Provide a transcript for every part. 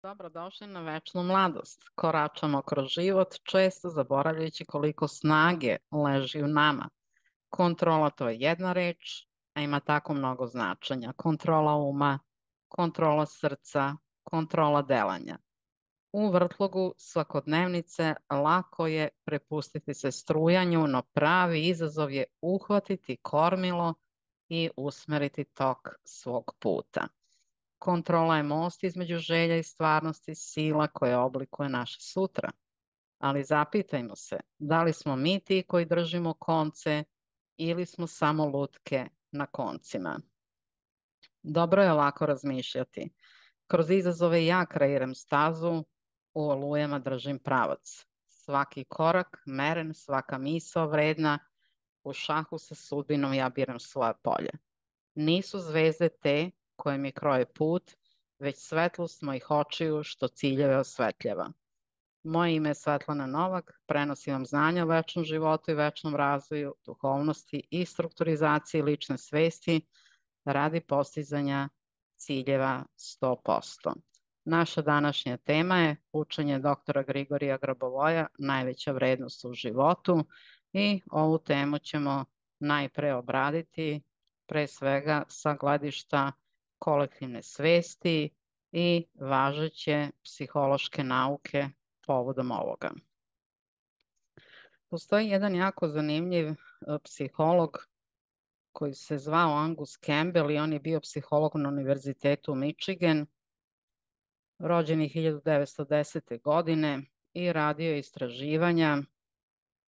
Dobrodošli na večnu mladost. Koračamo kroz život, često zaboravljajući koliko snage leži u nama. Kontrola to je jedna reč, a ima tako mnogo značenja. Kontrola uma, kontrola srca, kontrola delanja. U vrtlogu svakodnevnice lako je prepustiti se strujanju, no pravi izazov je uhvatiti kormilo i usmeriti tok svog puta. Kontrola je most između želja i stvarnosti, sila koja oblikuje naše sutra. Ali zapitajmo se, da li smo mi ti koji držimo konce ili smo samo lutke na koncima. Dobro je lako razmišljati. Kroz izazove ja kreiram stazu, u olujama držim pravac. Svaki korak meren, svaka misao vredna, u šahu sa sudbinom ja biram svoje polje. Nisu zvezde te koje mi kroje put, već svetlost mojih očiju što ciljeve osvetljava. Moje ime je Svetlana Novak, prenosim vam znanja o večnom životu i večnom razvoju, duhovnosti i strukturizaciji lične svesti radi postizanja ciljeva 100%. Naša današnja tema je učenje doktora Grigorija Grabovoja, najveća vrednost u životu, i ovu temu ćemo najpre obraditi pre svega sa gledišta kolektivne svesti i važeće psihološke nauke povodom ovoga. Postoji jedan jako zanimljiv psiholog koji se zvao Angus Campbell i on je bio psiholog na Univerzitetu Michigan, rođen je 1910. godine i radio istraživanja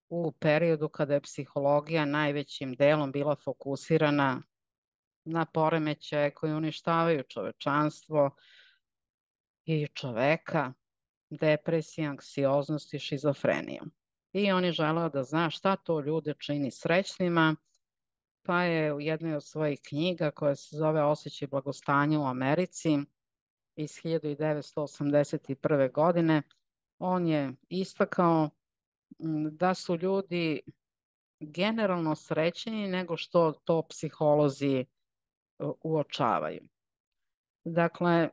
u periodu kada je psihologija najvećim delom bila fokusirana na poremećaje koji uništavaju čovečanstvo i čoveka, depresiju, anksioznost i šizofreniju. I on je želeo da zna šta to ljude čini srećnima, pa je u jednoj od svojih knjiga koja se zove Osjećaj blagostanja u Americi iz 1981. godine, on je istakao da su ljudi generalno srećniji nego što to psiholozi uočavaju. Dakle,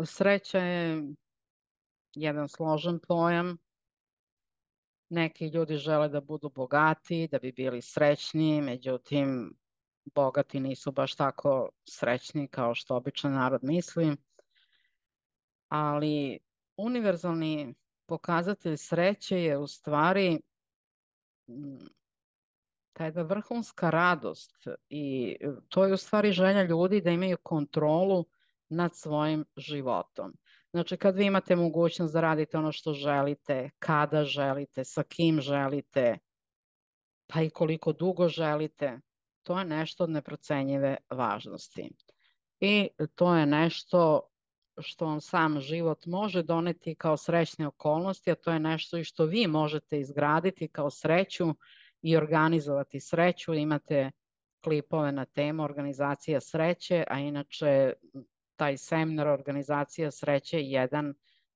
sreća je jedan složen pojam. Neki ljudi žele da budu bogati, da bi bili srećni, međutim, bogati nisu baš tako srećni kao što običan narod misli. Ali univerzalni pokazatelj sreće je u stvari ta jedna vrhunska radost i to je u stvari želja ljudi da imaju kontrolu nad svojim životom. Znači, kad vi imate mogućnost da radite ono što želite, kada želite, sa kim želite, pa i koliko dugo želite, to je nešto od neprocenjive važnosti. I to je nešto što vam sam život može doneti kao srećne okolnosti, a to je nešto i što vi možete izgraditi kao sreću i organizovati sreću. Imate klipove na temu organizacija sreće, a inače taj seminar organizacija sreće je jedan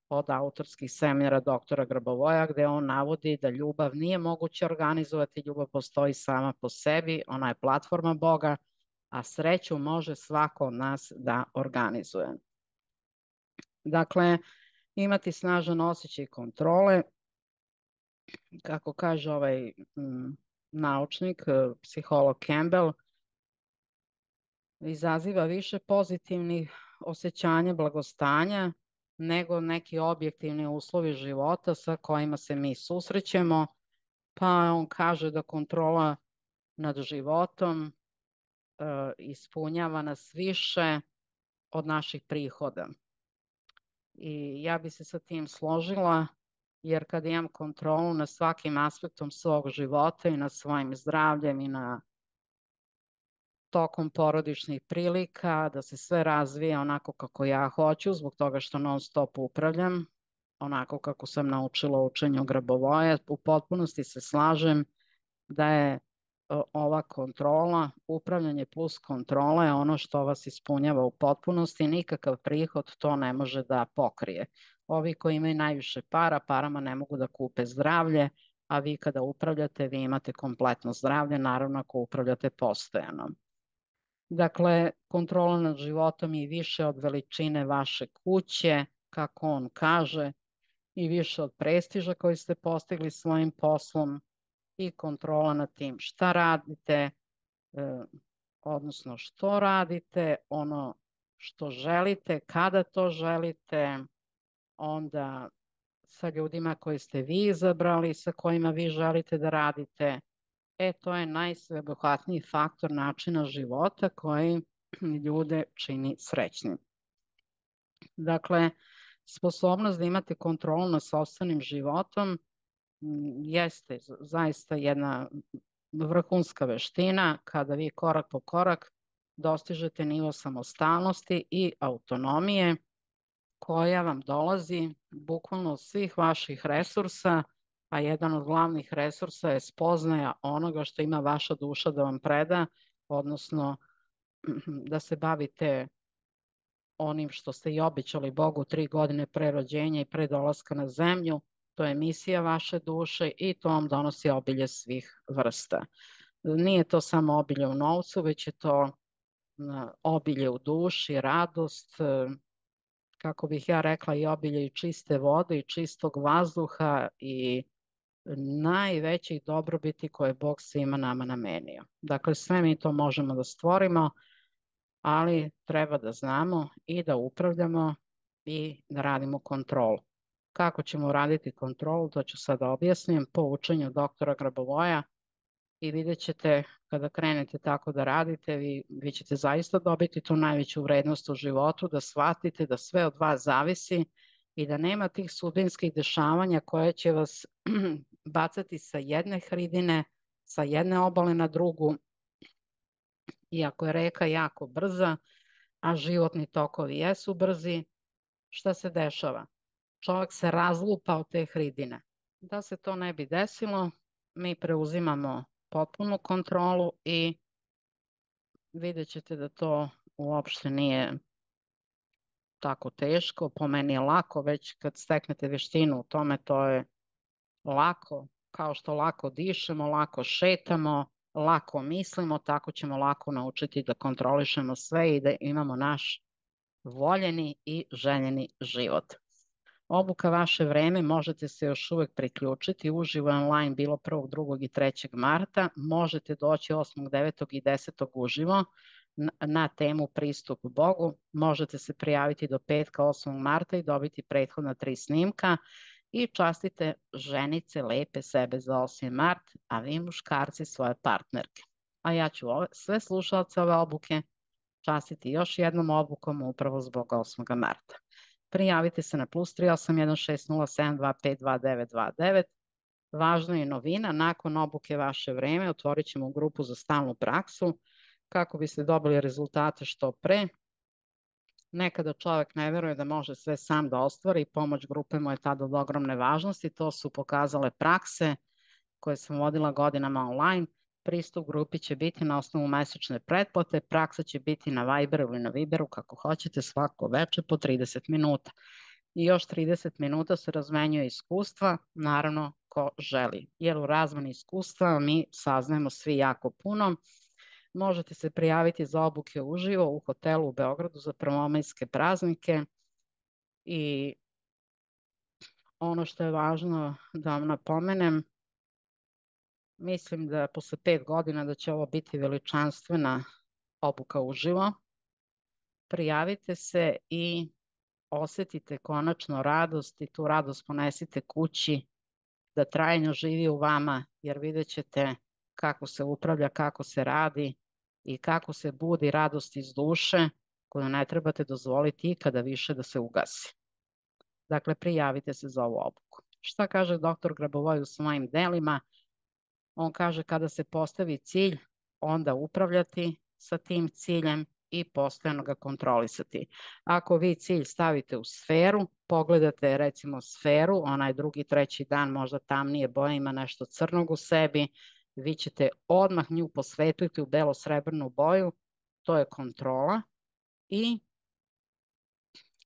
od autorskih seminara doktora Grabovoja, gde on navodi da ljubav nije moguće organizovati, ljubav postoji sama po sebi, ona je platforma Boga, a sreću može svako od nas da organizuje. Dakle, imati snažan osjećaj kontrole, kako kaže ovaj naučnik, psiholog Campbell, izaziva više pozitivnih osjećanja blagostanja nego neki objektivni uslovi života sa kojima se mi susrećemo, pa on kaže da kontrola nad životom ispunjava nas više od naših prihoda. I ja bi se sa tim složila, jer kad imam kontrolu nad svakim aspektom svog života i nad svojim zdravljem i na tokom porodičnih prilika, da se sve razvije onako kako ja hoću, zbog toga što non stop upravljam, onako kako sam naučila u učenju Grabovoja, u potpunosti se slažem da je ova kontrola, upravljanje plus kontrola je ono što vas ispunjava u potpunosti, nikakav prihod to ne može da pokrije. Ovi koji imaju najviše para, parama ne mogu da kupe zdravlje, a vi kada upravljate, vi imate kompletno zdravlje, naravno ako upravljate postojano. Dakle, kontrola nad životom je više od veličine vaše kuće, kako on kaže, i više od prestiža koji ste postigli svojim poslom i kontrola nad tim šta radite, odnosno što radite, ono što želite, kada to želite, onda sa ljudima koje ste vi izabrali, sa kojima vi želite da radite. To je najsveobuhvatniji faktor načina života koji ljude čini srećnim. Dakle, sposobnost da imate kontrolu nad sopstvenim životom jeste zaista jedna vrhunska veština kada vi korak po korak dostižete nivo samostalnosti i autonomije koja vam dolazi bukvalno od svih vaših resursa, a jedan od glavnih resursa je spoznaja onoga što ima vaša duša da vam preda, odnosno da se bavite onim što ste i obećali Bogu 3 godine pre rođenja i pre dolaska na zemlju. To je misija vaše duše i to vam donosi obilje svih vrsta. Nije to samo obilje u novcu, već je to obilje u duši, radost, kako bih ja rekla, i obilje i čiste vode i čistog vazduha i najvećih dobrobiti koje Bog svima nama namenio. Dakle, sve mi to možemo da stvorimo, ali treba da znamo i da upravljamo i da radimo kontrolu. Kako ćemo raditi kontrolu, to ću sada objasnim po učenju doktora Grabovoja i vidjet ćete kada krenete tako da radite, vi ćete zaista dobiti tu najveću vrednost u životu, da shvatite da sve od vas zavisi i da nema tih sudbinskih dešavanja koje će vas bacati sa jedne hridine, sa jedne obale na drugu. Iako je reka jako brza, a životni tokovi jesu brzi, šta se dešava? Čovjek se razlupa od te hridine. Da se to ne bi desilo, mi preuzimamo potpunu kontrolu i vidjet ćete da to uopšte nije tako teško. Po meni je lako, već kad steknete veštinu u tome, to je lako. Kao što lako dišemo, lako šetamo, lako mislimo, tako ćemo lako naučiti da kontrolišemo sve i da imamo naš voljeni i željeni život. Obuka Vaše vreme možete se još uvek priključiti uživo online bilo 1., 2. i 3. marta. Možete doći 8., 9. i 10. uživo na temu Pristup Bogu. Možete se prijaviti do petka 8. marta i dobiti prethodna 3 snimka i častite ženice lepe sebe za 8. mart, a vi muškarci svoje partnerke. A ja ću sve slušalce ove obuke častiti još jednom obukom upravo zbog 8. marta. Prijavite se na +381 607 252 929. Važna je novina, nakon obuke Vaše vreme otvorit ćemo grupu za stalnu praksu kako biste dobili rezultate što pre. Nekada čovjek ne veruje da može sve sam da ostvari i pomoć grupe mu je tada od ogromne važnosti. To su pokazale prakse koje sam vodila godinama online. Pristup grupi će biti na osnovu mesečne pretplate, praksa će biti na Viberu ili na Viberu, kako hoćete, svako večer po 30 minuta. I još 30 minuta se razmenjuje iskustva, naravno ko želi. Jer u razmeni iskustva mi saznajemo svi jako puno. Možete se prijaviti za obuke uživo u hotelu u Beogradu za prvomajske praznike i ono što je važno da vam napomenem, mislim da posle 5 godina da će ovo biti veličanstvena obuka uživo. Prijavite se i osetite konačno radost i tu radost ponesite kući da trajno živi u vama, jer vidjet ćete kako se upravlja, kako se radi i kako se budi radost iz duše koju ne trebate dozvoliti ikada više da se ugasi. Dakle, prijavite se za ovu obuku. Šta kaže doktor Grabovoj u svojim delima? On kaže kada se postavi cilj, onda upravljati sa tim ciljem i postojano ga kontrolisati. Ako vi cilj stavite u sferu, pogledate recimo sferu, onaj 2., 3. dan možda tamnije boje, ima nešto crnog u sebi, vi ćete odmah nju posvetiti u belo-srebrnu boju, to je kontrola, i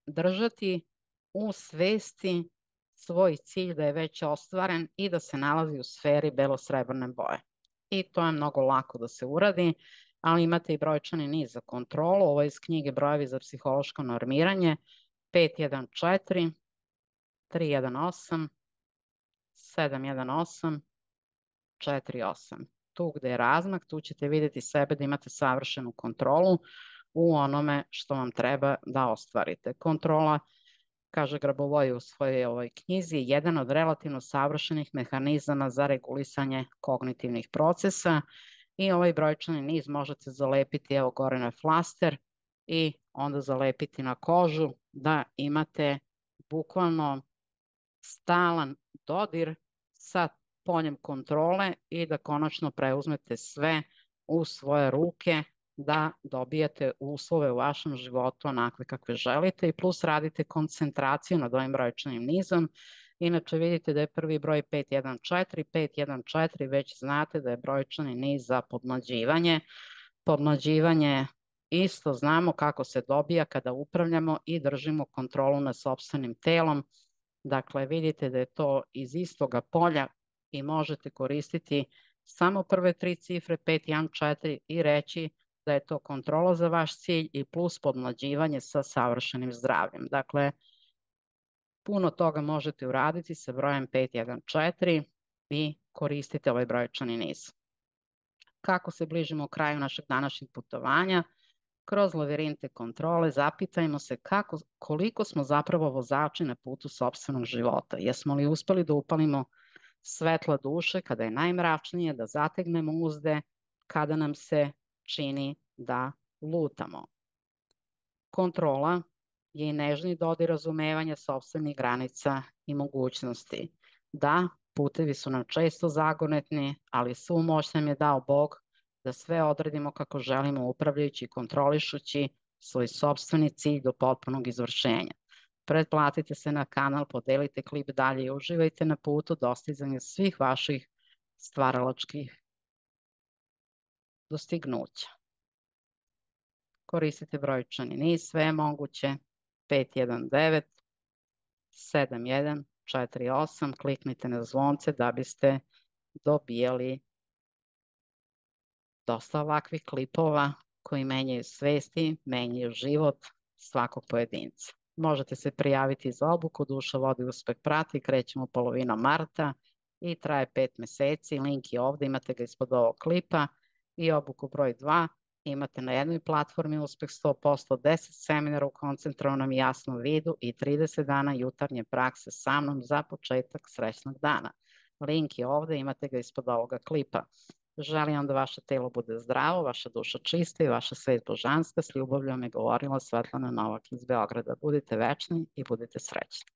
držati u svesti svoj cilj da je već ostvaren i da se nalazi u sferi belo-srebrne boje. I to je mnogo lako da se uradi. ali imate i brojčani niz za kontrolu. Ovo je iz knjige Brojevi za psihološko normiranje. 514, 318, 718, 48. Tu gde je razmak, tu ćete vidjeti sebe da imate savršenu kontrolu u onome što vam treba da ostvarite. Kontrola, kaže Grabovoi u svojoj ovoj knjizi, je jedan od relativno savršenih mehanizama za regulisanje kognitivnih procesa i ovaj brojčani niz možete zalepiti, evo gore na flaster, i onda zalepiti na kožu da imate bukvalno stalan dodir sa poljem kontrole i da konačno preuzmete sve u svoje ruke, da dobijete uslove u vašem životu onakve kakve želite i plus radite koncentraciju nad ovim brojčanim nizom. Inače vidite da je prvi broj 514, 514 već znate da je brojčani niz za podmlađivanje. Podmlađivanje isto znamo kako se dobija kada upravljamo i držimo kontrolu nad sopstvenim telom. Dakle, vidite da je to iz istoga polja i možete koristiti samo prve 3 cifre 514 i reći da je to kontrola za vaš cilj i plus podmlađivanje sa savršenim zdravljem. Dakle, puno toga možete uraditi sa brojem 514 i koristite ovaj brojčani niz. Kako se bližimo kraju našeg današnjeg putovanja, kroz lavirinte kontrole zapitajmo se koliko smo zapravo vozači na putu sopstvenog života. Jesmo li uspeli da upalimo svetla duše kada je najmračnije, da zategnemo uzde, kada nam se čini da lutamo. Kontrola je i nežni dodir razumevanja sopstvenih granica i mogućnosti. Da, putevi su nam često zagonetni, ali svu moć nam je dao Bog da sve odredimo kako želimo, upravljajući i kontrolišući svoj sopstveni cilj do potpunog izvršenja. Pretplatite se na kanal, podelite klip dalje i uživajte na putu dostizanja svih vaših stvaralačkih dostignuća. Koristite brojčani niz, sve je moguće. 519, 7148, kliknite na zvonce da biste dobijali dosta ovakvih klipova koji menjaju svesti, menjaju život svakog pojedinca. Možete se prijaviti za obuku, Duša vodi uspeh prati, krećemo polovinom marta i traje 5 meseci. Link je ovde, imate ga ispod ovog klipa. I obuku broj 2 imate na jednoj platformi Uspeh 100%, 10 seminara u koncentrovanom i jasnom vidu i 30 dana jutarnje prakse sa mnom za početak srećnog dana. Link je ovde, imate ga ispod ovoga klipa. Želim vam da vaše telo bude zdravo, vaša duša čista i vaša svest božanska. S ljubavljom je govorila Svetlana Novak iz Beograda. Budite večni i budite srećni.